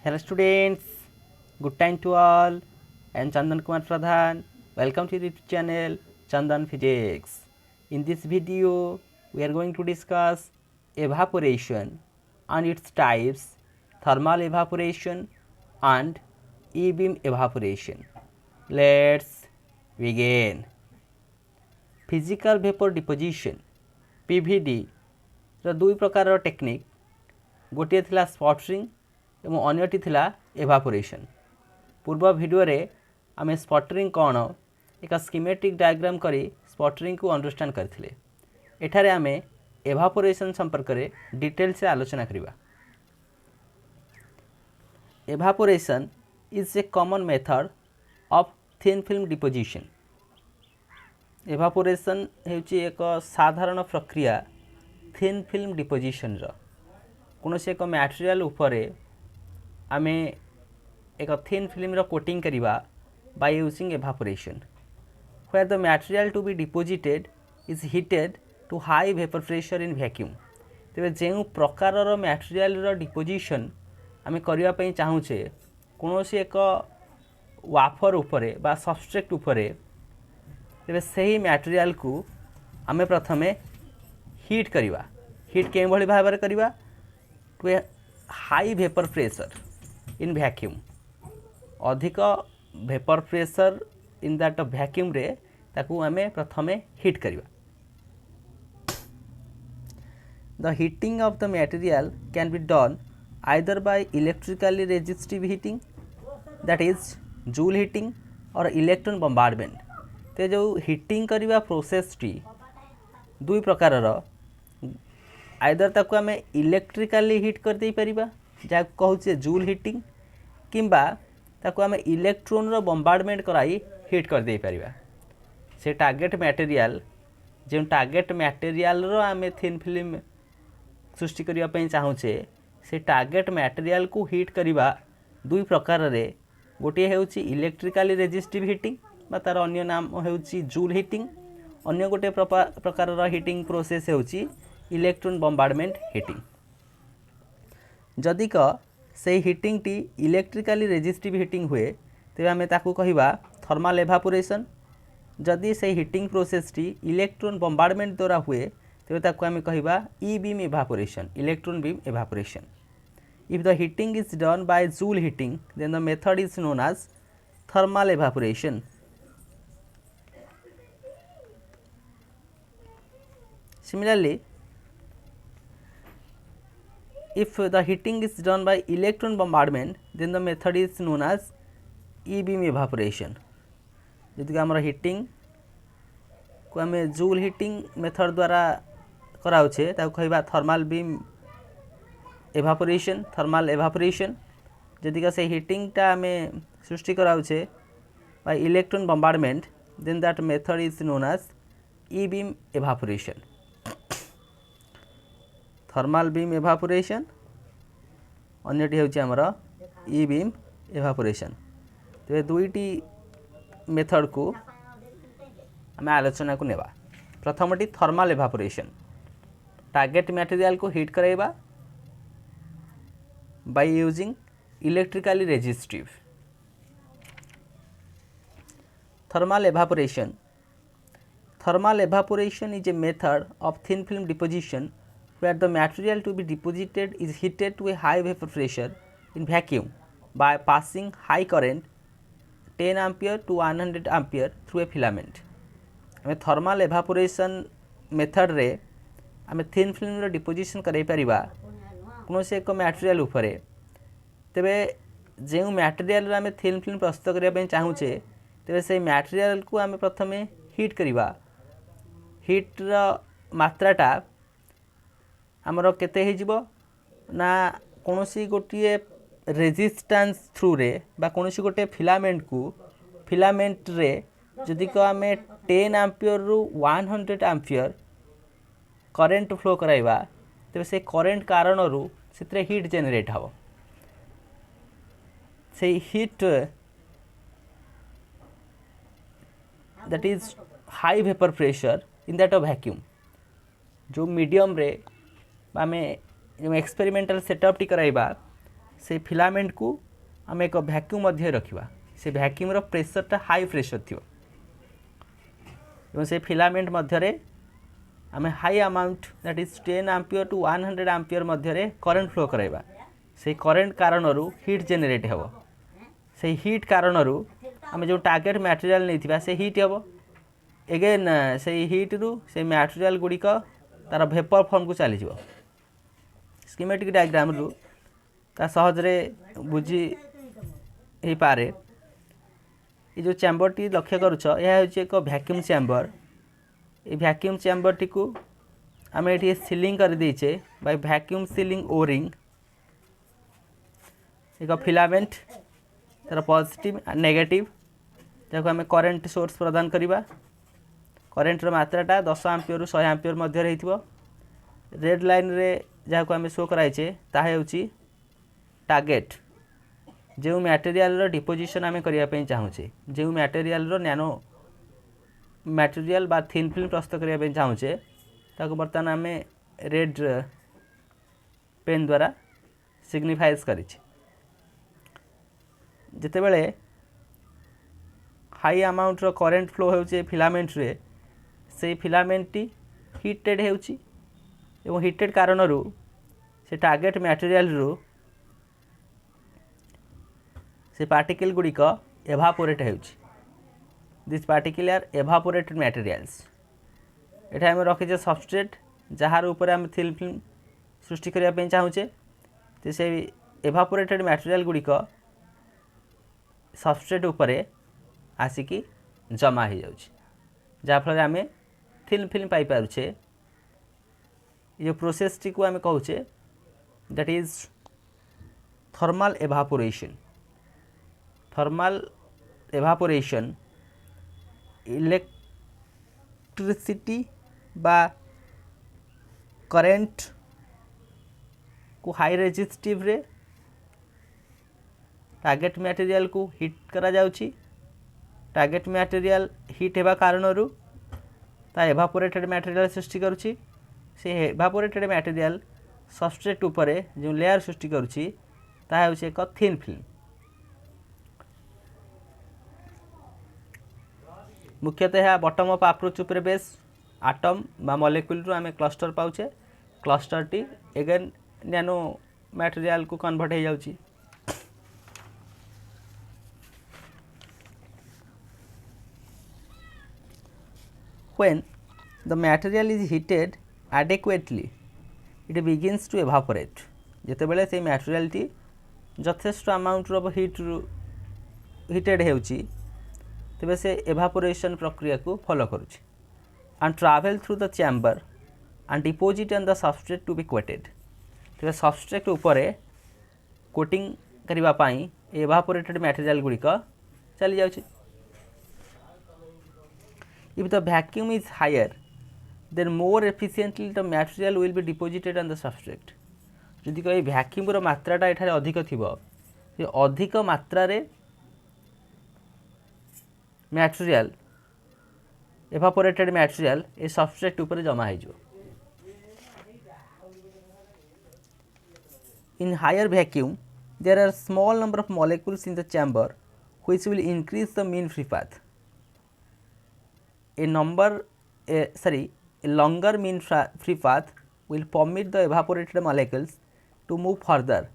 Hello students, good time to all. I am Chandan Kumar Pradhan. Welcome to the YouTube channel Chandan Physics. In this video, we are going to discuss evaporation and its types, thermal evaporation and E-beam evaporation. Let's begin. Physical vapor deposition PVD ର ଦୁଇ ପ୍ରକାରର technique, ଗୋଟିଏ ଥିଲା ସ୍ପଟରିଂ ଏବଂ ଅନ୍ୟଟି ଥିଲା ଏଭାପୋରେସନ୍। ପୂର୍ବ ଭିଡ଼ିଓରେ ଆମେ ସ୍ପଟରିଂ କ'ଣ ଏକ ସ୍କିମେଟିକ୍ ଡାୟାଗ୍ରାମ କରି ସ୍ପଟରିଂକୁ ଅଣ୍ଡରଷ୍ଟାଣ୍ଡ କରିଥିଲେ। ଏଠାରେ ଆମେ ଏଭାପୋରେସନ୍ ସମ୍ପର୍କରେ ଡିଟେଲ୍ସରେ ଆଲୋଚନା କରିବା। Evaporation is a common method of thin film deposition. Evaporation ହେଉଛି ଏକ ସାଧାରଣ ପ୍ରକ୍ରିୟା थिन फिल्म डिपोजिशन कौन से एक मटेरियल उपरे आमे एक थिन फिल्म कोटिंग करिबा by using evaporation where the material to be deposited is heated to high vapour pressure in vacuum. तेरे जो प्रकार मटेरियल डिपोजिशन आमे करिया पई चाहूचे कौन से एक वाफर उपरे बा सबस्ट्रेट उपरे, तेरे सही मटेरियल को आमे प्रथमे हीट करिवा। हीट के भली भाव में करिवा to a high vapour pressure in vacuum. अधिक vapour pressure in that vacuum रे ताकू आमे प्रथमे हीट करिवा। The heating of the material can be done either by electrically resistive heating that is Joule heating or electron bombardment. ते जो heating करिवा process T दुई प्रकार आइदर ताकू आमे इलेक्ट्रिकली हीट कर दे परिबा जा कहूचे जूल हीटिंग, किंबा ताकू आमे इलेक्ट्रॉन रो बम्बार्डमेंट कराई हीट कर दे परिबा। से टार्गेट मटेरियल जो टार्गेट मटेरियल रो आमे थिन फिल्म सृष्टि करिया पई चाहूचे से टार्गेट मटेरियल को हीट करिबा दुई प्रकार रे। गोटे हेउची इलेक्ट्रिकली रेजिस्टिव हीटिंग बा तार अन्य नाम हेउची जूल हीटिंग। अन्य गोटे प्रकार हीटिंग प्रोसेस होची इलेक्ट्रॉन बम्बार्डमेंट हीटिंग। जदि क से हीटिंग टी इलेक्ट्रिकली रेजिस्टिव हीटिंग हुए तेबे आमे ताकू कहिबा थर्मल एवापोरेशन। जदि से हीटिंग प्रोसेस टी इलेक्ट्रॉन बम्बार्डमेंट द्वारा हुए तेबे ताकू आमे कहिबा e beam evaporation, electron beam evaporation. If the heating is done by Joule heating then the method is known as thermal evaporation. Similarly, if the heating is done by electron bombardment, then the method is known as E-beam evaporation. जदि आमर heating को आम joule heating method द्वारा कराउछे ताकू कहबा thermal beam evaporation, thermal evaporation. जदि से हीटिंगटा आम सृष्टि कराउछे by electron bombardment then that method is known as e beam evaporation. Thermal beam evaporation अन्यटी होची हमर ई बीम एवापोरेशन। तो दुईटी मेथड को आम आलोचना को नेबा। प्रथमटी थर्मल एवापोरेशन, टार्गेट मटेरियल को हीट कराइबा by using electrically resistive. Thermal evaporation, thermal evaporation is a method of thin film deposition where the material to be deposited is heated to a high vapor pressure in vacuum by passing high current 10 ampere to 100 ampere through a filament. आमे thermal evaporation method रे आमे thin film रो deposition करै परिबा कोनो से एक material उपरे। तेबे जे material रे आमे थिन फिल्म प्रस्तुत करिया पय चाहूचे तेबे से मटेरियल को आमे प्रथमे हीट करिबा। हीट मात्राटा आमर केते हेजिबो ना कोनोसी गोटे रेजिस्टेंस थ्रू रे बा कोनोसी गोटे फिलामेंट रे जदि को आमे 10 एम्पियर रु 100 एम्पियर करेंट फ्लो कराइबा तेबे से करेंट कारण रु सेतरे हीट जनरेट हबो। से heat that is high vapour pressure in that vacuum. जो मीडियम रे आमे जो एक्सपेरिमेंटल सेटअप टी कराइबा से फिलामेंट को आम एक भैक्यूम मध्य रखा से भैक्यूम प्रेसरटा हाई प्रेसर थी से फिलामेंट मध्य आम high amount that is 10 ampere to 100 ampere मध्य करेन्ट फ्लो कराइबा से करेन्ट कारण हीट जेनेट हे से हीट कारण आम जो टार्गेट मटेरियल नहीं से हीट हे एगेन से हीट रु से मटेरियल गुड़िक तार भेपर फॉर्म को चली जाव स्कीमेटिक डायग्राम रु ता सहजरे बुझी ही पारे ये जो चैम्बर टी लक्ष्य करुच यह हूँ एक वैक्यूम चैम्बर ये वैक्यूम चैम्बर टी को आम ये सीलिंग कर देचे बाय वैक्यूम सीलिंग ओरिंग एक फिलामेंट तार पॉजिटिव नेगेटिव जहाँ आम करेन्ट सोर्स प्रदान करवा करेन्टर मात्राटा 10 एम्पियर रु 100 एम्पियर मध्य रही रेड लाइन रे जहाँ को आम शो कराइचे ताहा होची टार्गेट जो मटेरियल डिपोजिशन आम करने चाहूँचे जो मटेरियल नैनो मटेरियल बा थिन फिल्म प्रस्तुत करने चाहूँचे ताको बर्तमान आम रेड पेन द्वारा सिग्निफाइज करिछे जेतेबेले हाई अमाउंट रो करेन्ट फ्लो होचे फिलामेंट रे से फिलामेंट टी हीटेड होची एवं हीटेड कारण से टार्गेट मटेरियल रू से पार्टिकल गुड़िक एभापोरेट होची दिस पार्टिकुलर एभापोरेटेड मटेरियल्स एटा आम रखीचे सबस्ट्रेट जार ऊपर आम थिन फिल्म सृष्टि करने चाहूँचे तो से एभापोरेटेड मटेरियल गुड़िक सबस्ट्रेट उपरे आसिकी जमा हो जाउछि जाफल आम थिन फिल्म पाई पारुछे ये प्रोसेस टी को आम कहूचे दैट इज थर्मल एभापोरेशन इलेक्ट्रिसिटी बा करेंट को हाई रेजिस्टिव रे टार्गेट मटेरियल को हिट करा जाउछि टार्गेट मटेरियल हिट हेबा कारण ता एभापोरेटेड मटेरियल सृष्टि करुछि से एभापोरेटेड मटेरियल सबस्ट्रेट उपरे जो लेयर सृष्टि करुछि ता होछि एक थिन फिल्म मुख्यतः बॉटम अप अप्रोच उपरे बेस आटम बा मॉलिक्यूल रु आमे क्लस्टर पाउछे क्लस्टर टी एगेन नैनो मटेरियल को कन्वर्ट हो जाउछि when the material is heated adequately it begins to evaporate जेते बेले से मटेरियल टी यथेष्ट अमाउंट ऑफ हीटेड होउची तबे से एवापोरेशन प्रक्रिया को फॉलो करुची and travel through the chamber and deposit on the substrate to be coated तबे सबस्ट्रेट ऊपर कोटिंग करबा पाई एवापोरेटेड मटेरियल गुड़िक चली जाउची If the vacuum is higher, then more efficiently the material will be deposited on the substrate. यदि कोई vacuum रो मात्राटा एठारे अधिक थिबो जे अधिक मात्रा रे material evaporated material A substrate ऊपर जमा हो जो In higher vacuum there are small number of molecules in the chamber which will increase the mean free path. A longer mean free path will permit the evaporated molecules to move further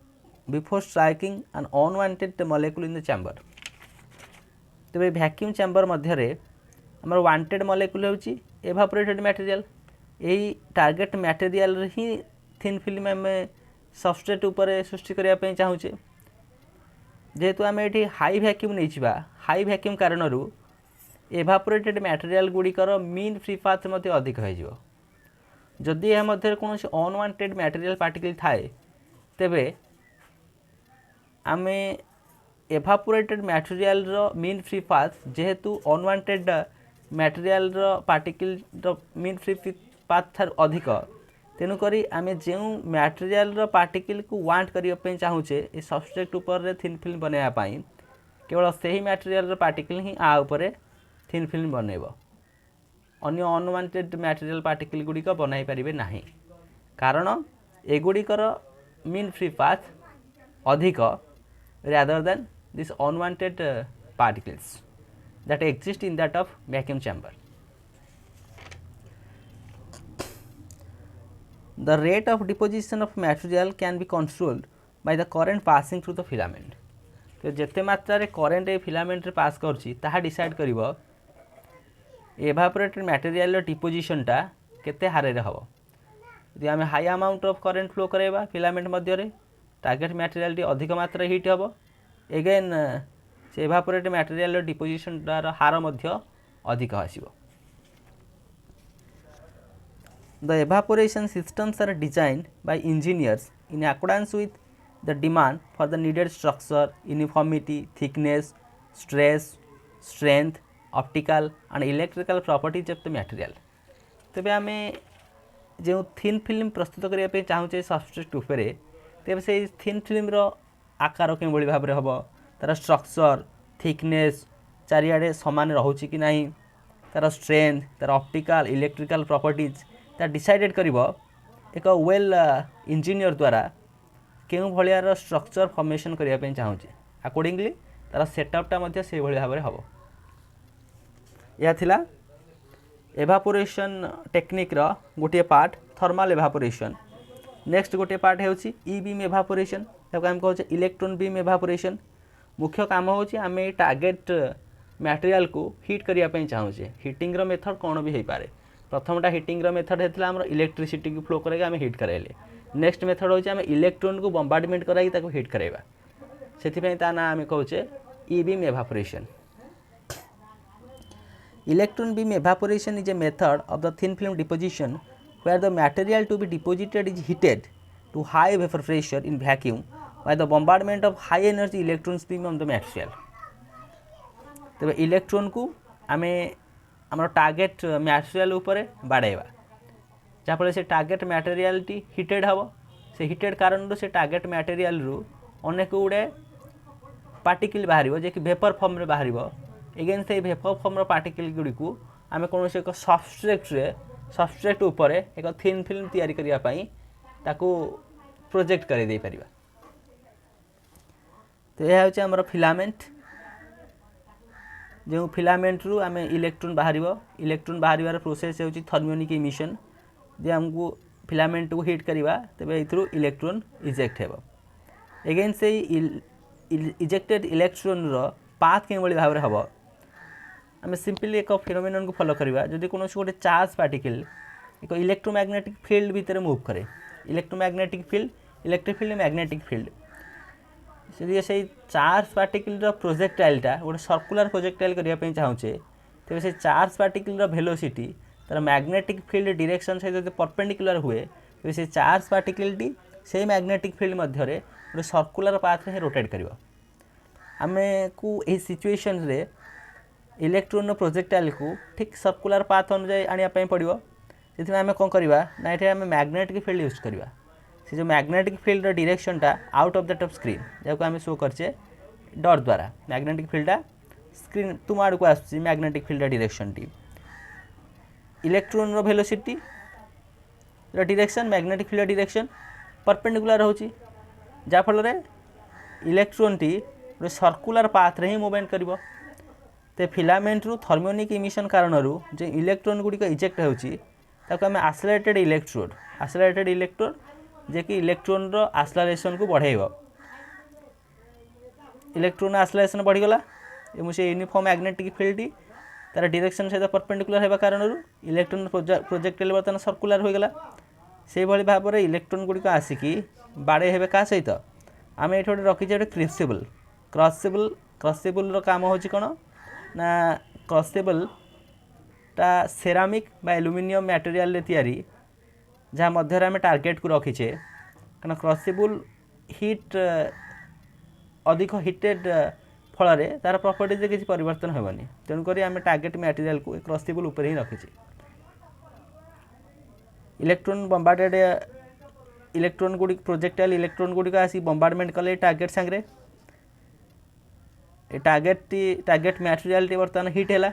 before striking an unwanted molecule in the chamber. तबे vacuum chamber मध्य आमर wanted molecule होची evaporated material यही target material ही thin film आम substrate ऊपर सृष्टि करने चाहूचे जेहेतु आम ये हाई वैक्यूम नहीं हाई वैक्यूम कारण एवापोरेटेड मटेरियल गुड़िकर मीन फ्री पाथ मध्य अधिक हो जदि यह मध्य कौन अनवांटेड मटेरियल पार्टिकल थाए तेबे आमे evaporated material mean free path जेहेतु unwanted material particle mean free path थार अधिक तेणुक आम जो मटेरियल पार्टिकल को वांट करने चाहूचे ये सबस्ट्रेट ऊपर थिन फिल्म बनवाई केवल से ही मटेरियल पार्टिकल ही आ उपरे थिन फिल्म बनइब अन्य अनवांटेड मटेरियल पार्टिकल गुड़िक बनई पारे ना कारण एगुड़िकर मीन फ्री पाथ अधिक rather than this unwanted particles that exist in that of vacuum chamber. The rate of deposition of material can be controlled by the current passing through the filament. तो जिते मात्रा current ये filament रे पास करछि ताहा decide करिवो evaporated material डिपोजिशनटा केते हारे रे हबो। यदि आम high amount of current flow कराइबा फिलामेंट मध्य रे टार्गेट मटेरियल टी अधिक मात्रा हिट हबो। एगेन से एवापोरेटेड मटेरियल डिपोजिशन तार हार मध्य अधिक आसीबो। The evaporation systems are designed by engineers in accordance with the demand for the needed structure, uniformity, thickness, stress, strength, optical and electrical properties of the material. तेबे आमे जो thin film प्रस्तुत करिया पे चाहूचे substrate उपरे तेबे से थिन फिल्म रो आकार के बळी भाबरे हबो, तार स्ट्रक्चर, थिकनेस चारियाडे समान रहउची कि नाही, तार स्ट्रेंथ, तार ऑप्टिकल इलेक्ट्रिकल प्रॉपर्टीज ता डिसाइडेड करिवो एक वेल इंजीनियर द्वारा केउ भलियार स्ट्रक्चर फॉर्मेशन करिया पे चाहूचे। अकॉर्डिंगली तार सेटअपटा मध्ये से भली भाबरे हबो। या थिला एवापोरेशन टेक्निक रो गोटे पार्ट थर्मल एवापोरेशन। नेक्स्ट गोटे पार्ट हेउची ई बीम एवापोरेशन, ताको हम कहउचे इलेक्ट्रॉन बीम एवापोरेशन। मुख्य काम होची आमे टार्गेट मटेरियल को हीट करिया पे चाहूचे। हीटिंग रो मेथड कोन भी हेई पारे। प्रथमटा हीटिंग रो मेथड हेतला हमर इलेक्ट्रिसिटी को फ्लो करेगा आमे हीट कराइले। नेक्स्ट मेथड होची आमे इलेक्ट्रॉन को बम्बार्डमेंट कराई ताको हीट कराइबा। सेति पई ता ना आमे कहउचे e beam evaporation. Electron beam evaporation is a method of the thin film deposition where the material to be deposited is heated to high vapor pressure in vacuum by the bombardment of high energy electron beam on the material. तबे electron को आमे हमर target material ऊपर बाड़ाइबा जाफल से target material T heated हबो। से heated कारण से टार्गेट मटेरियल रु अनेक गुडे पार्टिकल बाहरिबो जे कि वेपर फॉर्म रे बाहरिबो। एगेन से वेपर फॉर्म रो पार्टिकल गुडी को आमे कोनोसे एक सबस्ट्रेट ऊपर एक थिन फिल्म तयारी करिया पई ताको प्रोजेक्ट करि दे परिबा। तो यह होचे हमर फिलामेंट। जो फिलामेंट रु आमे इलेक्ट्रॉन बाहरिबो। इलेक्ट्रॉन बाहरिबार प्रोसेस होची थर्मियोनिक इमिशन। जे हमको फिलामेंट को हीट करिबा तबे इथरु इलेक्ट्रॉन इजेक्ट हेबो। एगेन से इजेक्टेड इलेक्ट्रॉन रो पाथ के बळी भाबरे हबो। आमे सिंपली एक फेनोमेनन को फॉलो करिबा। जदि कोनोस गोटे चार्ज पार्टिकल एक इलेक्ट्रोमैग्नेटिक फील्ड भीतर मूव करे, electromagnetic field, electric field, magnetic field, से से चार्ज पार्टिकल रो प्रोजेक्टाइलटा गोटे सर्कुलर प्रोजेक्टाइल करिया पे चाहूचे तबे से चार्ज पार्टिकल रो वेलोसिटी तार मैग्नेटिक फील्ड डायरेक्शन से जदि परपेंडिकुलर हुए तबे से चार्ज पार्टिकल टी से मैग्नेटिक फील्ड मध्य रे गोटे सर्कुलर पाथ रे रोटेट करिवो। आमे को ए सिचुएशन रे इलेक्ट्रॉन प्रोजेक्टाइल को ठीक सर्कुलर पाथ अनुसार आनिया पई पड़िवो। जेथि आमे कोन करबा ना एठे आमे मैग्नेटिक फील्ड यूज करबा। से जो मैग्नेटिक फील्ड रो डायरेक्शनटा out of that of screen जाको आमे शो करछे डॉट द्वारा। मैग्नेटिक फील्डटा स्क्रीन तुम आड़ को आसी मैग्नेटिक फील्ड डायरेक्शन टी इलेक्ट्रॉन रो वेलोसिटी रो direction magnetic field direction perpendicular होची जा फल रे इलेक्ट्रॉन टी रो सर्कुलर पाथ रे ही मूवमेंट करिवो। ते फिलामेंट रु थर्मियोनिक इमिशन कारण रु जे इलेक्ट्रॉन गुडी को इजेक्ट होची ताको हम एक्सेलरेटेड इलेक्ट्रोड जे कि इलेक्ट्रॉन रो एक्सेलरेशन को बढ़ाइबो। इलेक्ट्रॉन एक्सेलरेशन बढ़ी गला एमु से यूनिफॉर्म मैग्नेटिक फील्ड टी तार डायरेक्शन से परपेंडिकुलर हेबा कारण रु इलेक्ट्रॉन प्रोजेक्टाइल बर्तन सर्कुलर हो गला। से भली भाव रे इलेक्ट्रॉन गुडी को आसिकी बाडे हेबे का सहित आमे एठोडे रखि जे क्रूसिबल क्रूसिबल रो काम होची कोन ना क्रूसिबल ता सेरामिक बा एल्युमिनियम मटेरियल रे तयारी जहाँ मध्य आम टार्गेट को रखीचे कारण क्रूसिबल हिट अधिक हिटेड फल तार प्रॉपर्टीज किसी परिवर्तन होबनी। तेणुक आम टार्गेट मटेरियल को क्रूसिबल ऊपर ही रखीचे। इलेक्ट्रॉन बम्बार्डेड इलेक्ट्रॉन गुडी प्रोजेक्टाइल इलेक्ट्रॉन गुडी का आसी बम्बार्डमेंट कले टार्गेट सांगरे टार्गेट मटेरियल टी बर्तमान हिट हैला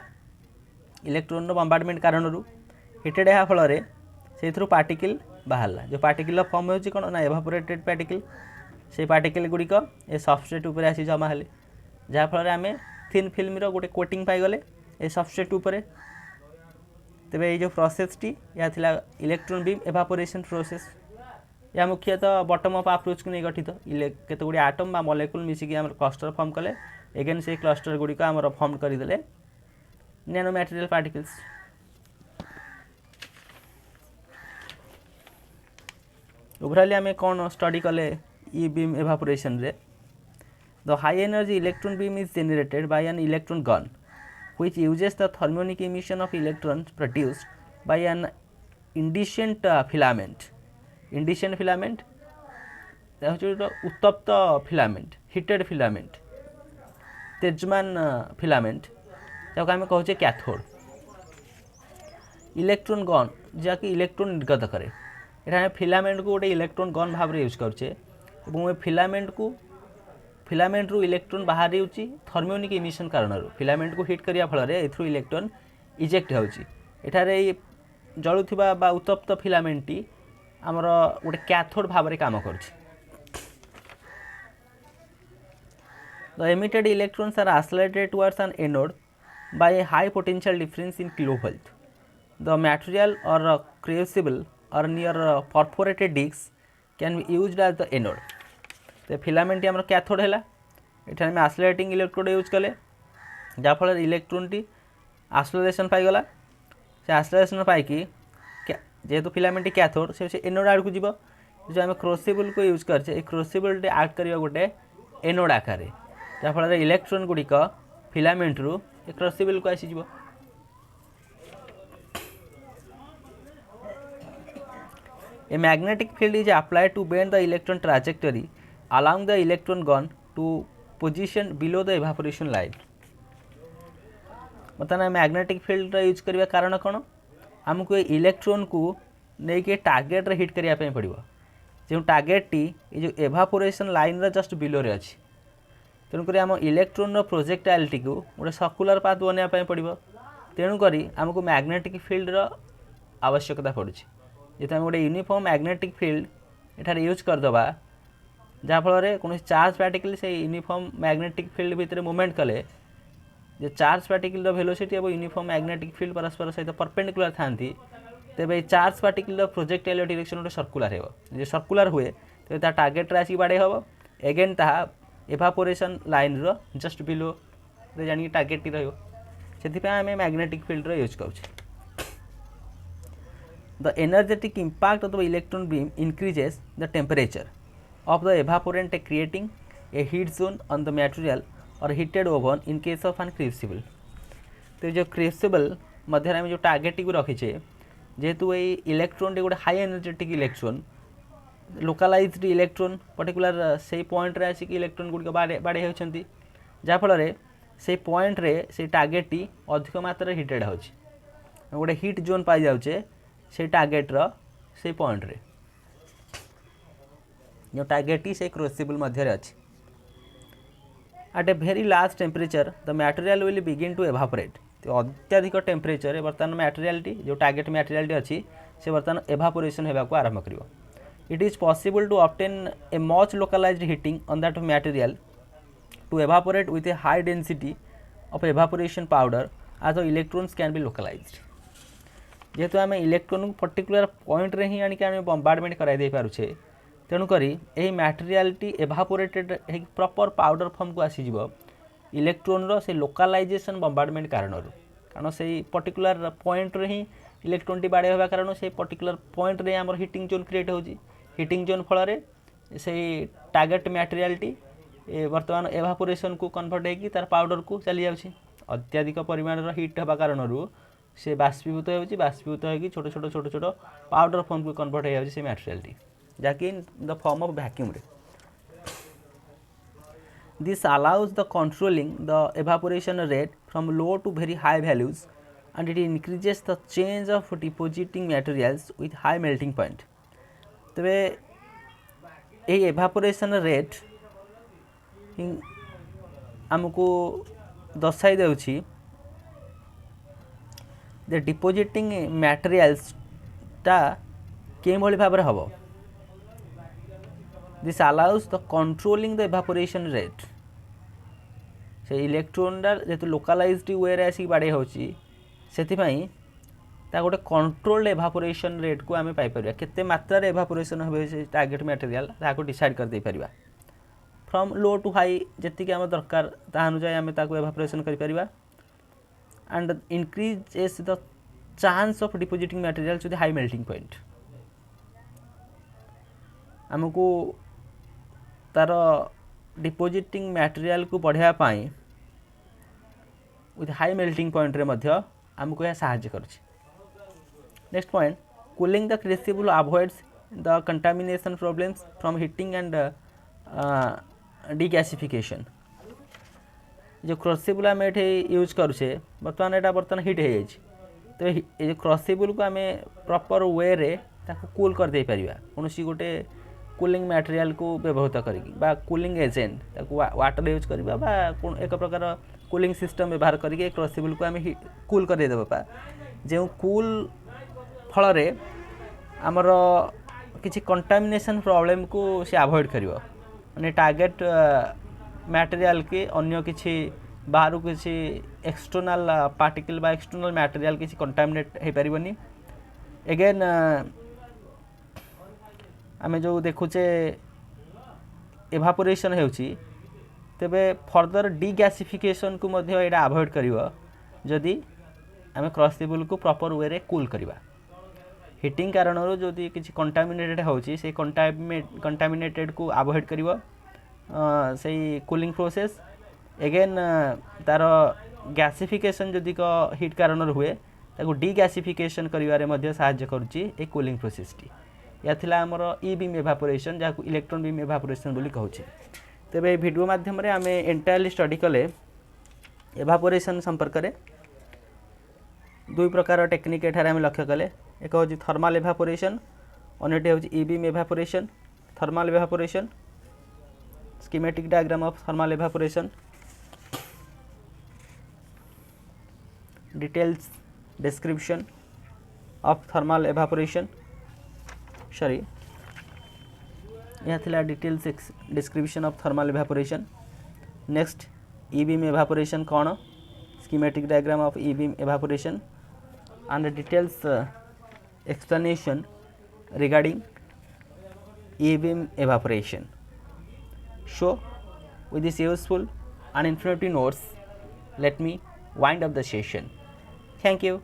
इलेक्ट्रॉन बम्बार्डमेंट कारण रु हिटेड है फल से पार्टिकल बाहरला। जो पार्टिकल फॉर्म होची कोन ना एवापोरेटेड पार्टिकल से पार्टिकल गुड़िक ए सबस्ट्रेट उपर आसी जमा हेले जहाँफल आम थिन फिल्म गोटे कोटिंग पाइगले ए सबस्ट्रेट उपर। तेबे ये जो प्रोसेस टी या थिला इलेक्ट्रॉन बीम एवापोरेशन प्रोसेस या मुख्यतः बटम अप अप्रोच को नहीं गठित केत गुड़ी आटम बा मॉलिक्यूल मिसिकी आम क्लस्टर फॉर्म कले एगेन से क्लस्टर गुड़िक आम फॉर्म करदे नैनो मटेरियल पार्टिकल्स। ओवरऑल आम कौन स्टडी कले ई बीम एवापोरेशन रे the high energy electron beam is generated by an electron gun which uses the thermionic emission of electrons produced by an indecent filament. Indecent filament उत्तप्त filament heated filament तेजमान filament जहाँ आम कहे cathode. Electron gun जहाँकि electron निर्गत करे यहाँ filament को गोटे इलेक्ट्रॉन गन भाव में यूज करुचे फिलामेंट रु इलेक्ट्रॉन बाहर होची थर्मियोनिक इमिशन कारण फिलामेंट को हिट करिया फल एथु इलेक्ट्रॉन इजेक्ट होची एठारे जलुथिबा बा उत्तप्त फिलामेंटटी आमर गोटे कैथोड भाव में काम करुछि। The emitted electrons are accelerated towards an anode by a high potential difference in kilovolt. The material or crucible or near perforated disc can be used as the anode. तो फिलामेंट आम cathode है ये आम आक्सेलरेटिंग electrode use कले जहाँफल electron T आक्सेलरेशन पाईगला से आक्सेलरेशन पाई जेहेतु filament cathode से anode आड़ को जीव जो आम क्रूसिबल को यूज करछे क्रूसिबल टी आक्ट कर गोटे एनोड आकार जहाँफल इलेक्ट्रॉन गुड़िक फिलामेंट रु क्रूसिबल को आसीज। A magnetic field is applied to bend the electron trajectory allowing the electron gun to position below the evaporation line. मतलब मैग्नेटिक फील्ड यूज करने कारण कौन आमको इलेक्ट्रॉन को लेके टार्गेट हिट करने पड़ो जो टार्गेट टी जो एवापोरेशन लाइन रा जस्ट बिलो रे अच्छी तेणुक आम इलेक्ट्रॉन प्रोजेक्टाइलिटी को गोटे सर्कुलर पाथ बनवाई पड़ो तेणुक आमको मैग्नेटिक फील्ड आवश्यकता पड़ुछि जेहेतु आम गोटे यूनिफॉर्म मैग्नेटिक फील्ड एठार यूज करदे जहाँफल कौन चार्ज पार्टिकल से यूनिफॉर्म मैग्नेटिक फील्ड भितर मूवमेंट कले जो चार्ज पार्टिकल वेलोसिटी और यूनिफॉर्म मैग्नेटिक फील्ड परस्पर सहित परपेंडिकुलर थांती तेरे चार्ज पार्टिकल प्रोजेक्टाइल डायरेक्शन गोटे सर्कुलर हो जो सर्कुलर हुए तेज ता टार्गेट रे आसिक बाड़े हम एगेन ताहा एवापोरेशन लाइन रो जस्ट बिलो रे जानी टार्गेट टी रहिबो सेति आम मैग्नेटिक फील्ड यूज करुछे। The energetic impact of the electron beam increases the temperature of the evaporant creating a heat zone on the material or heated oven in case of an crucible। तो जो crucible मध्य आम जो target को रखीचे जेहेतु ये electron टे गोटे high energetic electron localized electron particular से पॉइंट रे आसिक इलेक्ट्रॉन गुड़िक बाड़े होती जहाँफल से पॉइंट रे से टार्गेट टी अधिक मात्रा हिटेड हो गोटे हिट जोन पाई जाऊे से टार्गेट रो से पॉइंट रे जो टार्गेट से क्रूसिबल मध्य अच्छी at a very large temperature the material will begin to evaporate. तो अत्याधिक टेम्परेचर बर्तमान मटेरियलिटी जो टार्गेट मटेरियलिटी अच्छी से बर्तमान एवापोरेशन होगा आरंभ कर। It is possible to obtain a much localised heating on that material to evaporate with a high density of evaporation powder as the electrons can be localised. जेहेतु आम electron particular point रे ही आनिक आम bombardment कराई पारुछे तेणुक यही materiality evaporated proper powder form को आसीज electron रो से localisation bombardment कारण से पर्टिकुलर पॉइंट रे ही इलेक्ट्रॉन टी बाड़े होगा कारण से पर्टिकुलर पॉइंट रे आमर हिटिंग जोन क्रिएट होची हिटिंग जोन फल से टार्गेट मटेरियलिटी वर्तमान एवापोरेशन को कन्वर्ट होगी तार पाउडर को चली जाउछि अत्याधिक परिमाण हिट होगा कारण से बाष्पीभूत होगी छोट छोट छोट छोट पाउडर फॉर्म को कन्वर्ट हो जाए मटेरियलिटी जहाँकि the form of vacuum ray. This allows the controlling the evaporation rate from low to very high values and it increases the change of depositing materials with high melting point. तेरे यही evaporation rate आमको दर्शाई देउछि the depositing materials टा के भाव हम This allows the controlling the evaporation rate. से इलेक्ट्रोनटा जेहेतु लोकालाइज्ड वे आसिक बाड़े होची सेथिपाई ता गोटे कंट्रोल्ड एवापोरेशन रेट को आम पाइपर केते मात्रा एवापोरेशन हे से टार्गेट मटेरियल ताको डिसाइड कर दे परिबा फ्रॉम लो टू हाई जेतिक आम दरकार ता अनुसार आम ताको एवापोरेशन करि परिबा and increases the chance of depositing material to the high melting point आमको तार डिपोजिटिंग मटेरियल को बढ़ाया पाई विथ हाई मेल्टिंग पॉइंट रे मध्य आमको यह सहायता करुछि। Next point cooling the crucible avoids the contamination problems from heating and degasification. जो क्रूसिबल आम ये यूज करुचे बर्तमान यहाँ बर्तमान हिट हो जाए तो ये क्रूसिबल को आम प्रॉपर वे रे ताको कूल कर दे परिबा कौन गोटे कूलिंग मटेरियल को व्यवहृत करी कूलिंग एजेंट ताको वाटर यूज करबा बा एक प्रकार कूलिंग सिस्टम व्यवहार करके क्रूसिबल को आम कूल कर देबा जो कूल फल रे आमर किसी कंटामिनेशन प्रॉब्लम को से अवॉइड करिवो माने टार्गेट मटेरियल के अन्य किसी बाहर किसी एक्सटर्नल पार्टिकल बा एक्सटर्नल मटेरियल किसी कंटामिनेट हो पारिबनी। अगेन आमे जो देखुचे एवापोरेशन होउची तेबे फर्दर डिगैसिफिकेशन को मध्य एटा अवॉइड करिवो जदि आमे क्रूसिबल को प्रॉपर वे रे कूल करिबा। हीटिंग कारण जदि किसी कंटामिनेटेड होउची से कंटामिनेटेड को अवॉइड करिवो से कूलिंग प्रोसेस। अगेन तार गैसिफिकेशन जदि को हीट कारण हुए ताको डिगैसिफिकेशन करिवारे मध्य सहायता करूची ए कूलिंग प्रोसेस टी। या थिला हमर ई बीम एवापोरेशन जाको इलेक्ट्रॉन बीम एवापोरेशन बोली कहूची। तेबे वीडियो माध्यम रे आमे एंटायरली स्टडी कले एवापोरेशन संपर्क रे दुई प्रकार टेक्निक एठारे आमे लक्ष्य कले एक होची थर्मल एवापोरेशन अन्यटी होची e beam evaporation. Thermal evaporation schematic diagram of thermal evaporation, details description of thermal evaporation, sorry यहाँ थिला details description of thermal evaporation। next E beam evaporation कौन schematic diagram of E beam evaporation and details explanation regarding E beam evaporation। So with this useful and informative notes, let me wind up the session. Thank you.